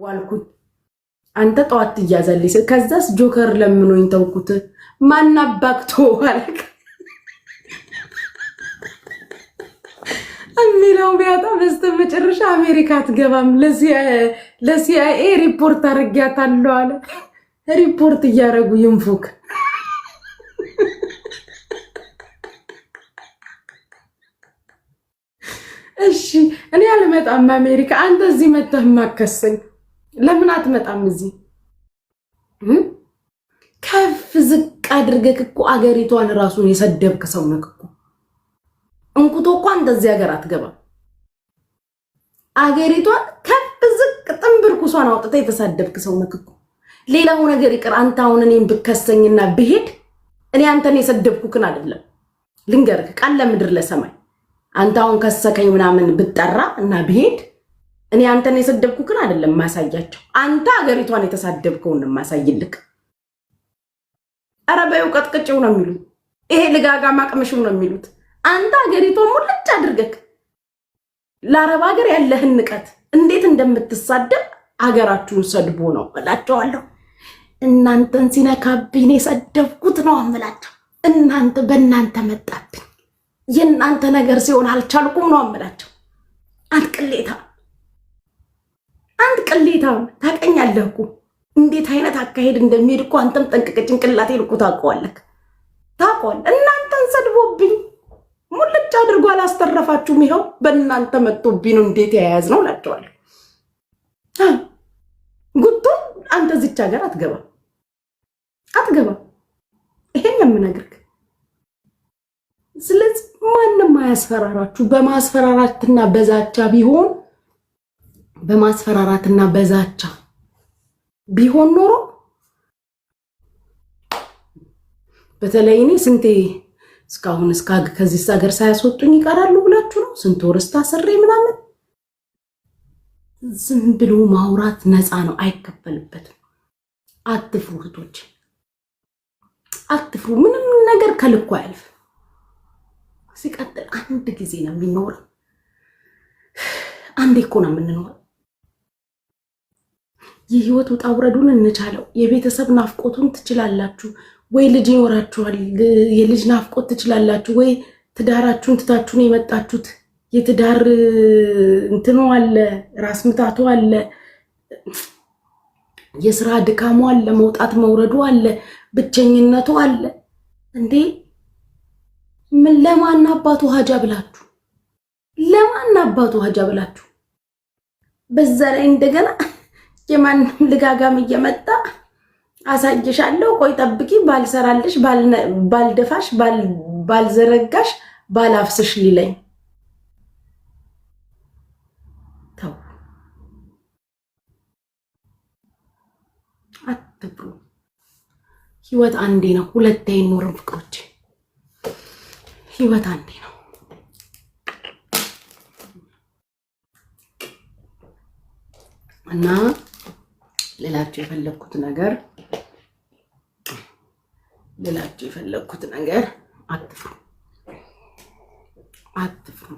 ዋልኩኝ አንተ ጧት ትያዛለሽ ከዛስ ጆከር ለምኖኝ ተውኩት ማናባክቶ አለክ አሚላው ቢያጣ በስተመጨረሻ አሜሪካ አትገባም ለሲአይኤ ሪፖርት አርጋታለሁ አለ ሪፖርት እያረጉ ይንፉክ እሺ እኔ አልመጣም አሜሪካ አንተ እዚህ መተህ ማከሰኝ ለምን አትመጣም እዚህ ከፍ ዝቅ አድርገህ እኮ አገሪቷን ራሱን የሰደብክ ሰው ነህ እኮ እንኩቶ እኮ እንደዚህ ሀገር አትገባም አገሪቷን ከፍ ዝቅ ጥንብርኩሷን አውጥተህ የተሳደብክ ሰው ነህ እኮ ሌላው ነገር ይቅር አንተ አሁን እኔን ብከሰኝና ብሄድ እኔ አንተን የሰደብኩክን አይደለም ልንገርክ ቃል ለምድር ለሰማይ አንተ አሁን ከሰከኝ ምናምን ብጠራ እና ብሄድ እኔ አንተን የሰደብኩክን አይደለም ማሳያቸው አንተ አገሪቷን የተሳደብከውን ማሳይልክ አረባዩ ቀጥቅጭው ነው የሚሉት ይሄ ልጋጋ ማቅመሽው ነው የሚሉት አንተ አገሪቷን ሙልጭ አድርገክ ለአረብ ሀገር ያለህን ንቀት እንዴት እንደምትሳደብ አገራችሁን ሰድቦ ነው እላቸዋለሁ እናንተን ሲነካብኝ የሰደብኩት ነው አምላቸው እናንተ በእናንተ መጣብኝ የእናንተ ነገር ሲሆን አልቻልኩም ነው አምላቸው አንድ ቅሌታ ታቀኛለህ እኮ እንዴት አይነት አካሄድ እንደሚሄድ እኮ አንተም ጠንቅቀ ጭንቅላቴን እኮ ታውቀዋለህ እናንተን ሰድቦብኝ ሙልጭ አድርጎ አላስተረፋችሁም ይሄው በእናንተ መጥቶብኝ ነው እንዴት ያያዝ ነው እላቸዋለሁ ጉቶ አንተ እዚች ሀገር አትገባም ይሄን የምነግርህ ስለዚህ ማንንም አያስፈራራችሁ በማስፈራራትና በዛቻ ቢሆን ኖሮ በተለይ እኔ ስንቴ እስካሁን ከዚህ ሀገር ሳያስወጡኝ ይቀራሉ ብላችሁ ነው ስንት ወርስታ ሰሬ ምናምን ዝም ብሎ ማውራት ነፃ ነው አይከፈልበትም አትፍሩ እህቶች አትፍሩ ምንም ነገር ከልኩ አያልፍ ሲቀጥል አንድ ጊዜ ነው የሚኖረው አንዴ እኮ ነው የምንኖረው የህይወት ውጣ ውረዱን እንቻለው የቤተሰብ ናፍቆቱን ትችላላችሁ ወይ ልጅ ይኖራችኋል የልጅ ናፍቆት ትችላላችሁ ወይ ትዳራችሁን ትታችሁ ነው የመጣችሁት የትዳር እንትኑ አለ ራስ ምታቱ አለ የሥራ ድካሙ አለ መውጣት መውረዱ አለ ብቸኝነቱ አለ እንዴ ምን ለማን አባቱ ሀጃ ብላችሁ በዛ ላይ እንደገና የማንም ልጋጋም እየመጣ አሳጅሻለሁ ቆይ ጠብቂ ባልሰራልሽ ባልደፋሽ ባልዘረጋሽ ባላፍስሽ ሊለኝ ተው አትብሩ ህይወት አንዴ ነው ሁለቴ አይኖርም ፍቅሮች ህይወት አንዴ ነው እና ሌላችሁ የፈለኩት ነገር አትፍሩ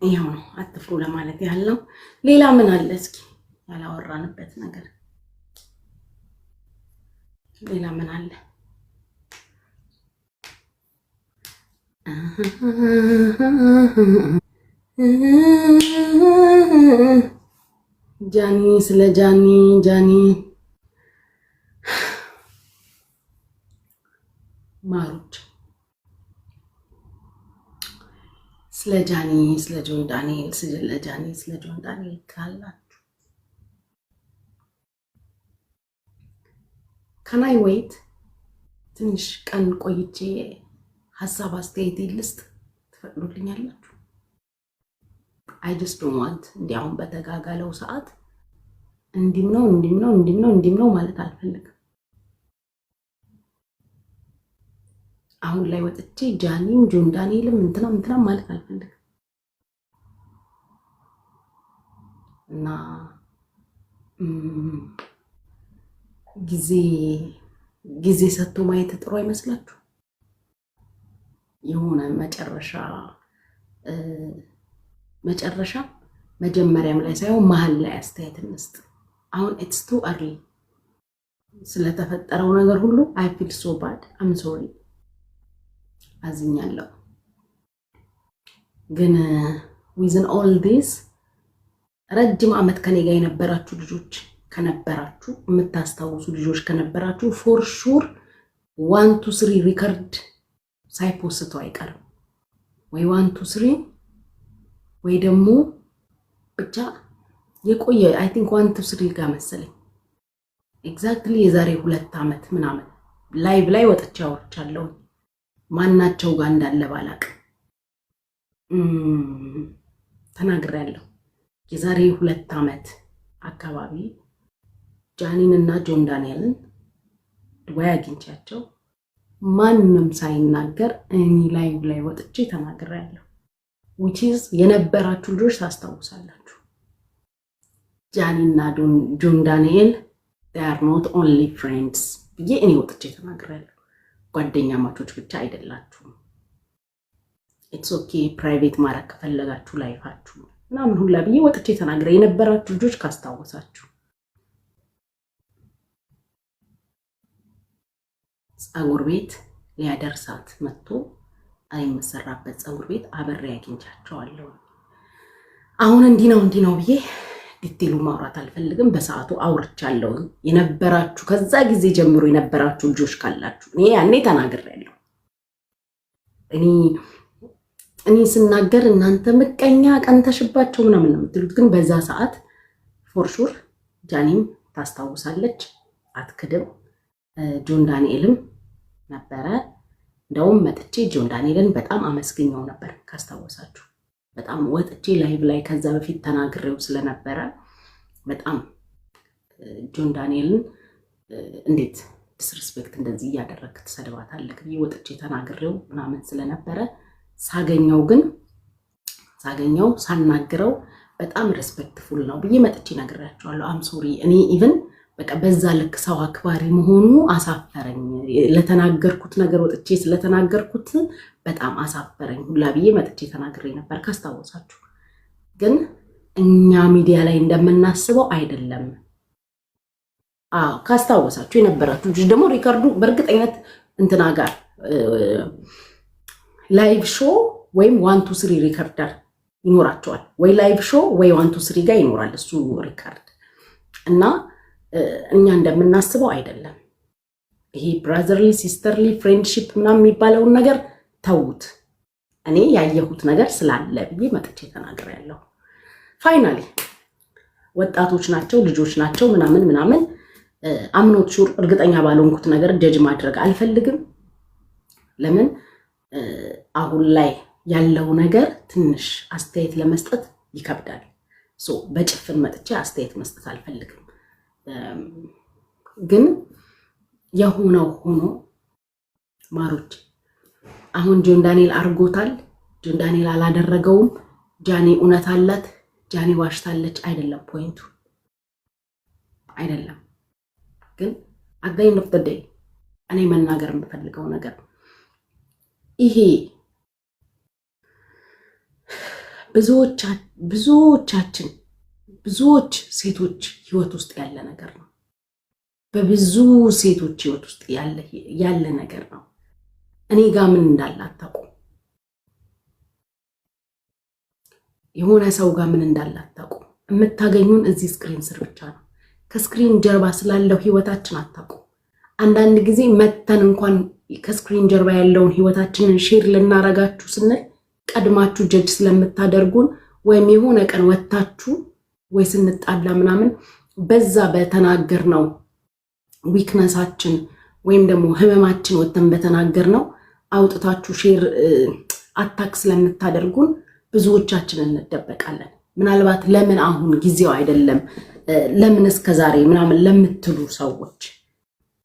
ይሄው ነው አትፍሩ ለማለት ያለው ሌላ ምን አለ እስኪ ያላወራንበት ነገር ሌላ ምን አለ ጃኒ ስለ ጃኒ ማሩት ስለ ጃኒ ስለ ጆን ዳንኤል ስለ ጆን ዳንኤል ካላችሁ ከናይ ዌይት ትንሽ ቀን ቆይቼ ሐሳብ አስተያየት ልስጥ ትፈቅዱልኛላችሁ I just don't want እንዲያውም በተጋጋለው ሰዓት እንዲም ነው ማለት አልፈልግም አሁን ላይ ወጥቼ ጃኒም ጆን ዳንኤልም እንትና ማለት አልፈልግም እና ጊዜ ሰጥቶ ማየት ጥሩ አይመስላችሁ የሆነ መጨረሻ መጀመሪያም ላይ ሳይሆን መሀል ላይ አስተያየት እንስጥ። አሁን ኢትስ ቱ አርሊ ስለተፈጠረው ነገር ሁሉ አይ ፊል ሶ ባድ አም ሶሪ አዝኛለሁ። ግን ዊዝን ኦል ዲስ ረጅም ዓመት ከኔ ጋር የነበራችሁ ልጆች ከነበራችሁ የምታስታውሱ ልጆች ከነበራችሁ ፎር ሹር 1 2 3 ሪከርድ ሳይፖስተው አይቀርም ወይ 1 2 3 ወይ ደግሞ ብቻ የቆየ አይ ቲንክ 1 2 3 ጋር መሰለኝ ኤግዛክትሊ የዛሬ 2 ዓመት ምናምን ላይቭ ላይ ወጥቼ አወርቻለሁ። ማናቸው ጋር እንዳለ ባላቅ ተናግሬያለሁ። የዛሬ 2 ዓመት አካባቢ ጃኒን እና ጆን ዳንኤልን ዱባይ አግኝቻቸው ማንንም ሳይናገር እኔ ላይቭ ላይ ወጥቼ ተናግሬያለሁ። which is የነበራችሁ ልጆች ታስታውሳላችሁ። ጃኒና ጆን ዳንኤል they are not only friends ብዬ እኔ ወጥቼ ተናግሬያለሁ። ጓደኛ ማቾች ብቻ አይደላችሁም። it's okay ፕራይቬት ማድረግ ከፈለጋችሁ ላይፋችሁ ምናምን ሁላ ብዬ ወጥቼ ተናግሬ የነበራችሁ ልጆች ካስታወሳችሁ ጸጉር ቤት ሊያደርሳት መጥቶ አይመሰራበት ጸጉር ቤት አበሬ አግኝቻቸዋለሁ። አሁን እንዲህ ነው ብዬ ዲቴሉ ማውራት አልፈልግም። በሰዓቱ አውርቻለሁ። የነበራችሁ ከዛ ጊዜ ጀምሮ የነበራችሁ ልጆች ካላችሁ እኔ ያኔ ተናግሬያለሁ። እኔ ስናገር እናንተ ምቀኛ ቀንተሽባቸው ምናምን ነው የምትሉት። ግን በዛ ሰዓት ፎር ሹር ጃኒም ታስታውሳለች፣ አትክድም። ጆን ዳንኤልም ነበረ። እንደውም መጥቼ ጆን ዳንኤልን በጣም አመስግኘው ነበር ካስታወሳችሁ። በጣም ወጥቼ ላይቭ ላይ ከዛ በፊት ተናግሬው ስለነበረ በጣም ጆን ዳንኤልን እንዴት ዲስሪስፔክት እንደዚህ እያደረክ ትሰድባታለህ ብዬ ወጥቼ ተናግሬው ምናምን ስለነበረ ሳገኘው ሳናግረው በጣም ሪስፔክትፉል ነው ብዬ መጥቼ ነግሬያቸዋለሁ። አም ሶሪ እኔ ኢቭን በቃ በዛ ልክ ሰው አክባሪ መሆኑ አሳፈረኝ። ለተናገርኩት ነገር ወጥቼ ስለተናገርኩት በጣም አሳፈረኝ ሁላ ብዬ መጥቼ ተናግሬ ነበር ካስታወሳችሁ። ግን እኛ ሚዲያ ላይ እንደምናስበው አይደለም። ካስታወሳችሁ የነበራችሁ ልጅ ደግሞ ሪካርዱ በእርግጠኝነት እንትና ጋር ላይቭ ሾው ወይም 1 2 3 ሪካርደር ይኖራቸዋል። ወይ ላይቭ ሾው ወይ 1 2 3 ጋር ይኖራል እሱ ሪካርድ እና እኛ እንደምናስበው አይደለም። ይሄ ብራዘርሊ ሲስተርሊ ፍሬንድሺፕ ምናምን የሚባለውን ነገር ተውት። እኔ ያየሁት ነገር ስላለ ብዬ መጥቼ ተናግሬያለሁ። ፋይናሊ ወጣቶች ናቸው ልጆች ናቸው ምናምን አምኖት ሹር እርግጠኛ ባልሆንኩት ነገር ጀጅ ማድረግ አልፈልግም። ለምን አሁን ላይ ያለው ነገር ትንሽ አስተያየት ለመስጠት ይከብዳል። በጭፍን መጥቼ አስተያየት መስጠት አልፈልግም። ግን የሆነው ሆኖ ማሮች አሁን ጆን ዳንኤል አርጎታል፣ ጆን ዳንኤል አላደረገውም፣ ጃኒ እውነት አላት፣ ጃኒ ዋሽታለች አይደለም ፖይንቱ አይደለም። ግን at the end of the day እኔ መናገር የምፈልገው ነገር ይሄ ብዙዎች ሴቶች ህይወት ውስጥ ያለ ነገር ነው። በብዙ ሴቶች ህይወት ውስጥ ያለ ነገር ነው። እኔ ጋር ምን እንዳለ አታውቁም። የሆነ ሰው ጋር ምን እንዳለ አታውቁም። የምታገኙን እዚህ ስክሪን ስር ብቻ ነው። ከስክሪን ጀርባ ስላለው ህይወታችን አታውቁም። አንዳንድ ጊዜ መተን እንኳን ከስክሪን ጀርባ ያለውን ህይወታችንን ሼር ልናረጋችሁ ስንል ቀድማችሁ ጀጅ ስለምታደርጉን ወይም የሆነ ቀን ወጣችሁ ወይ ስንጣላ ምናምን በዛ በተናገርነው ዊክነሳችን ወይም ደግሞ ህመማችን ወተን በተናገርነው አውጥታችሁ ሼር አታክ ስለምታደርጉን ብዙዎቻችን እንደበቃለን። ምናልባት ለምን አሁን ጊዜው አይደለም ለምን እስከዛሬ ምናምን ለምትሉ ሰዎች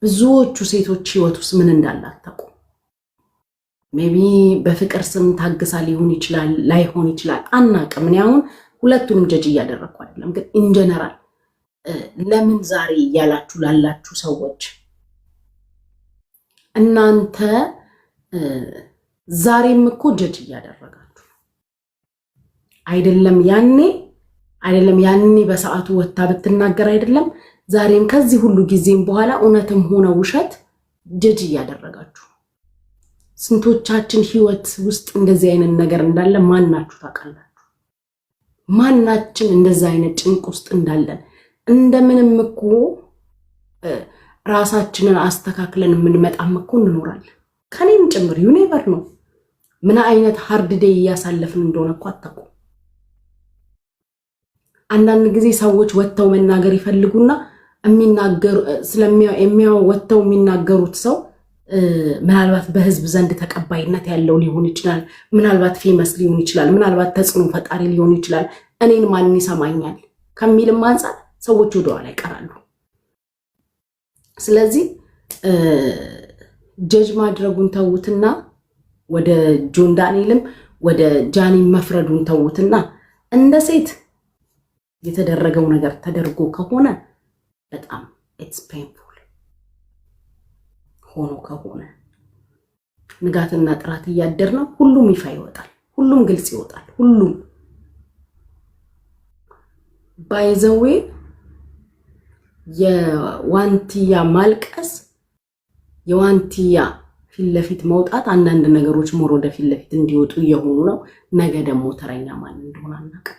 ብዙዎቹ ሴቶች ህይወት ውስጥ ምን እንዳላታቁ ሜቢ በፍቅር ስም ታግሳ ሊሆን ይችላል ላይሆን ይችላል አናውቅም። እኔ አሁን ሁለቱንም ጀጅ እያደረኩ አይደለም፣ ግን ኢንጀነራል ለምን ዛሬ እያላችሁ ላላችሁ ሰዎች እናንተ ዛሬም እኮ ጀጅ እያደረጋችሁ አይደለም። ያኔ አይደለም ያንኒ በሰዓቱ ወጣ ብትናገር አይደለም ዛሬም ከዚህ ሁሉ ጊዜም በኋላ እውነትም ሆነ ውሸት ጀጅ ያደረጋችሁ ስንቶቻችን ህይወት ውስጥ እንደዚህ አይነት ነገር እንዳለ ማናችሁ ታውቃላችሁ? ማናችን እንደዚህ አይነት ጭንቅ ውስጥ እንዳለን እንደምንም እኮ ራሳችንን አስተካክለን የምንመጣም እኮ እንኖራለን። ከኔም ጭምር ዩኒቨር ነው ምን አይነት ሃርድ ዴይ ያሳለፍን እንደሆነ እኮ አታውቁ። አንዳንድ ጊዜ ሰዎች ወጥተው መናገር ይፈልጉና የሚናገሩ ስለሚያው ወጥተው የሚናገሩት ሰው ምናልባት በህዝብ ዘንድ ተቀባይነት ያለው ሊሆን ይችላል፣ ምናልባት ፌመስ ሊሆን ይችላል፣ ምናልባት ተጽዕኖ ፈጣሪ ሊሆን ይችላል፣ እኔን ማን ይሰማኛል ከሚልም አንፃር ሰዎች ወደኋላ ይቀራሉ። ስለዚህ ጀጅ ማድረጉን ተውትና ወደ ጆን ዳንኤልም ወደ ጃኒ መፍረዱን ተውትና እንደ ሴት የተደረገው ነገር ተደርጎ ከሆነ በጣም ኢትስ ፔንፉል ሆኖ ከሆነ ንጋትና ጥራት እያደር ነው ሁሉም ይፋ ይወጣል፣ ሁሉም ግልጽ ይወጣል። ሁሉም ባይዘዌ የዋንቲያ ማልቀስ የዋንቲያ ፊት ለፊት መውጣት አንዳንድ ነገሮች ሞር ወደ ፊት ለፊት እንዲወጡ እየሆኑ ነው። ነገ ደግሞ ተረኛ ማን እንደሆነ አናውቅም።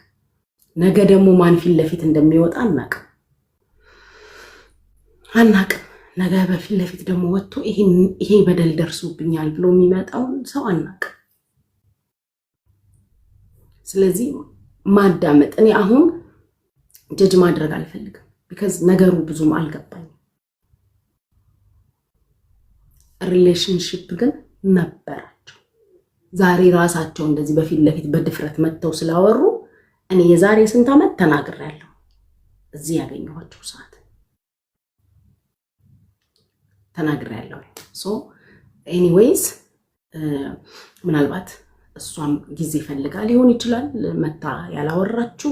ነገ ደግሞ ማን ፊት ለፊት እንደሚወጣ አናውቅም። ነገ በፊት ለፊት ደግሞ ወጥቶ ይሄ በደል ደርሶብኛል ብሎ የሚመጣው ሰው አናውቅም። ስለዚህ ማዳመጥ እኔ አሁን ጀጅ ማድረግ አልፈልግም። ቢካዝ ነገሩ ብዙም አልገባኝም። ሪሌሽንሺፕ ግን ነበራቸው። ዛሬ ራሳቸው እንደዚህ በፊት ለፊት በድፍረት መጥተው ስላወሩ እኔ የዛሬ ስንት ዓመት ተናግሬያለሁ እዚህ ያገኘኋቸው ሰዓት ተናግሬያለሁ። ሶ ኤኒዌይስ ምናልባት እሷም ጊዜ ፈልጋ ሊሆን ይችላል መታ ያላወራችሁ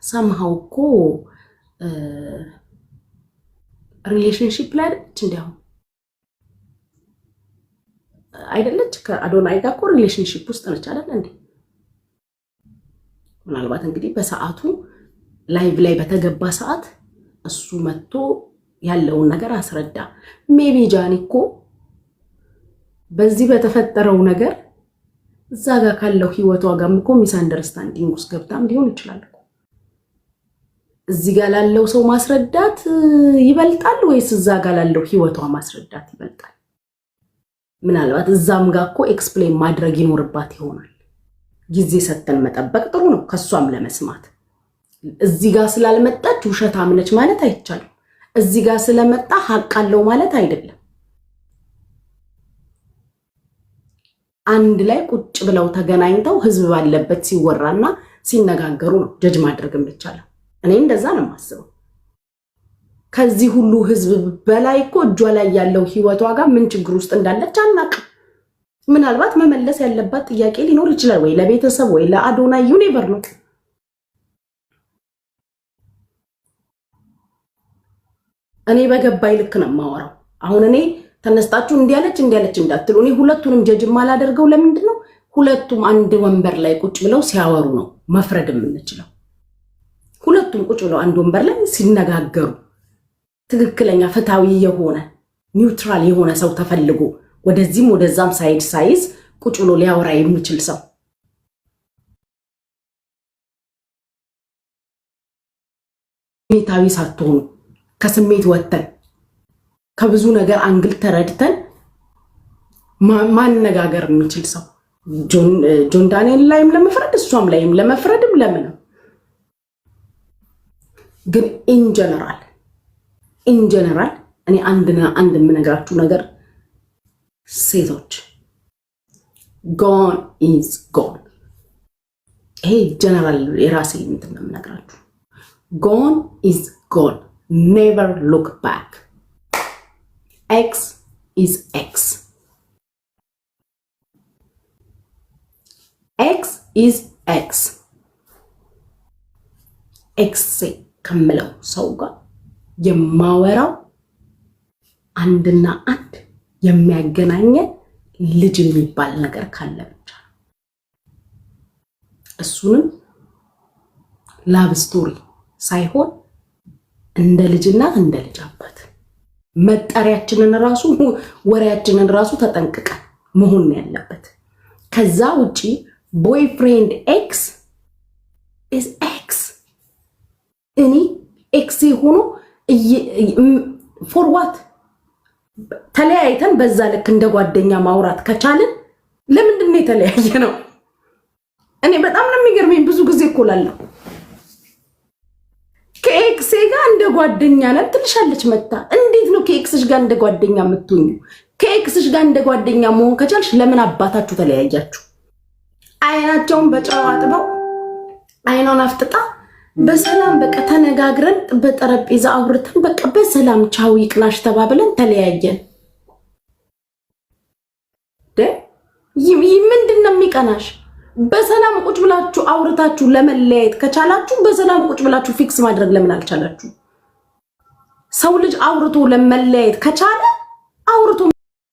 somehow እኮ ሪሌሽንሺፕ ላይ እንዲያው አይደለች ከአዶናይ ጋር እኮ ሪሌሽንሺፕ ውስጥ ነች አይደል እንዴ? ምናልባት እንግዲህ በሰዓቱ ላይቭ ላይ በተገባ ሰዓት እሱ መጥቶ ያለውን ነገር አስረዳ። ሜቢ ጃኒ እኮ በዚህ በተፈጠረው ነገር እዛ ጋር ካለው ህይወቷ ጋርም እኮ ሚስ አንደርስታንዲንግ ውስጥ ገብታም ሊሆን ይችላል እኮ። እዚህ ጋር ላለው ሰው ማስረዳት ይበልጣል ወይስ እዛ ጋር ላለው ህይወቷ ማስረዳት ይበልጣል? ምናልባት እዛም ጋር እኮ ኤክስፕሌን ማድረግ ይኖርባት ይሆናል። ጊዜ ሰጥተን መጠበቅ ጥሩ ነው ከሷም ለመስማት። እዚህ ጋር ስላልመጣች ውሸታም ነች ማለት አይቻልም። እዚህ ጋር ስለመጣ ሐቅ አለው ማለት አይደለም። አንድ ላይ ቁጭ ብለው ተገናኝተው ህዝብ ባለበት ሲወራና ሲነጋገሩ ነው ጀጅ ማድረግ የሚቻለው። እኔ እንደዛ ነው የማስበው። ከዚህ ሁሉ ህዝብ በላይ እኮ እጇ ላይ ያለው ህይወቷ ጋር ምን ችግር ውስጥ እንዳለች አናውቅም። ምናልባት መመለስ ያለባት ጥያቄ ሊኖር ይችላል ወይ ለቤተሰብ ወይ ለአዶናይ ዩኒቨር ነው። እኔ በገባይ ልክ ነው የማወራው። አሁን እኔ ተነስታችሁ እንዲያለች እንዳትሉ። እኔ ሁለቱንም ጀጅ ማላደርገው ለምንድን ነው? ሁለቱም አንድ ወንበር ላይ ቁጭ ብለው ሲያወሩ ነው መፍረድ የምንችለው። ሁለቱም ቁጭ ብለው አንድ ወንበር ላይ ሲነጋገሩ ትክክለኛ ፍትሃዊ የሆነ ኒውትራል የሆነ ሰው ተፈልጎ ወደዚህም ወደዛም ሳይዝ ቁጭ ብሎ ሊያወራ የሚችል ሰው ስሜታዊ ሳትሆኑ ከስሜት ወጥተን ከብዙ ነገር አንግል ተረድተን ማነጋገር የሚችል ሰው ጆን ዳንኤል ላይም ለመፍረድ እሷም ላይም ለመፍረድም ለምን ግን ኢን ጀነራል እኔ አንድ የምነግራችሁ ነገር ሴቶች ጎን ኢዝ ጎን። ይሄ ጀነራል የራሴ እንትን ነው የምነግራችሁ። ጎን ኢዝ ጎን፣ ኔቨር ሉክ ባክ። ኤክስ ኢዝ ኤክስ፣ ኤክስ ኢዝ ኤክስ። ኤክስ ከምለው ሰው ጋር የማወራው አንድና አንድ የሚያገናኘ ልጅ የሚባል ነገር ካለ ብቻ። እሱንም ላቭ ስቶሪ ሳይሆን እንደ ልጅና እንደ ልጅ አባት መጠሪያችንን ራሱ ወሬያችንን ራሱ ተጠንቅቀን መሆን ያለበት። ከዛ ውጪ ቦይፍሬንድ ኤክስ ኢዝ ኤክስ። እኔ ኤክስ ሆኖ ፎር ዋት ተለያይተን በዛ ልክ እንደ ጓደኛ ማውራት ከቻልን ለምንድን ነው የተለያየ ነው? እኔ በጣም ነው የሚገርመኝ። ብዙ ጊዜ እኮላለሁ ከኤክስ ጋር እንደ ጓደኛ ነን ትልሻለች መጣ። እንዴት ነው ከኤክስሽ ጋር እንደ ጓደኛ የምትሆኙ? ከኤክስሽ ጋር እንደ ጓደኛ መሆን ከቻልሽ ለምን አባታችሁ ተለያያችሁ? አይናቸውን በጨው አጥበው አይናውን አፍጥጣ በሰላም በቃ ተነጋግረን በጠረጴዛ አውርተን በቃ በሰላም ቻው ይቅናሽ ተባብለን ተለያየን። ምንድነው የሚቀናሽ? በሰላም ቁጭ ብላችሁ አውርታችሁ ለመለያየት ከቻላችሁ በሰላም ቁጭ ብላችሁ ፊክስ ማድረግ ለምን አልቻላችሁ? ሰው ልጅ አውርቶ ለመለያየት ከቻለ አውርቶ